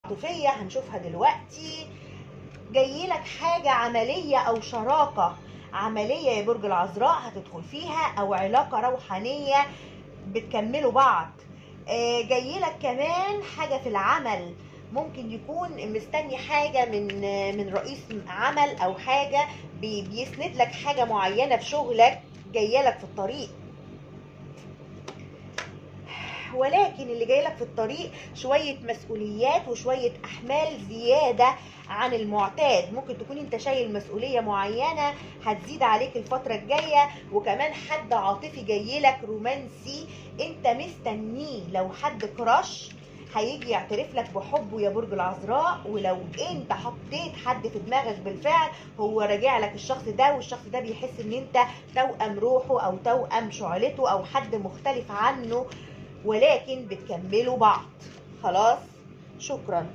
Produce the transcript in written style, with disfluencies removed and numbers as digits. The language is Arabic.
عاطفية هنشوفها دلوقتي. جايلك حاجة عملية أو شراكة عملية يا برج العذراء هتدخل فيها، أو علاقة روحانية بتكملوا بعض. جايلك كمان حاجة في العمل، ممكن يكون مستني حاجة من رئيس عمل أو حاجة بيسند لك حاجة معينة في شغلك جايلك في الطريق. ولكن اللي جايلك في الطريق شوية مسؤوليات وشوية أحمال زيادة عن المعتاد. ممكن تكون انت شايل مسؤولية معينة هتزيد عليك الفترة الجاية، وكمان حد عاطفي جايلك رومانسي انت مستنيه. لو حد كراش هيجي يعترف لك بحبه يا برج العذراء، ولو انت حطيت حد في دماغك بالفعل هو راجع لك الشخص ده، والشخص ده بيحس ان انت توأم روحه او توأم شعلته او حد مختلف عنه، ولكن بتكملوا بعض. خلاص، شكرا.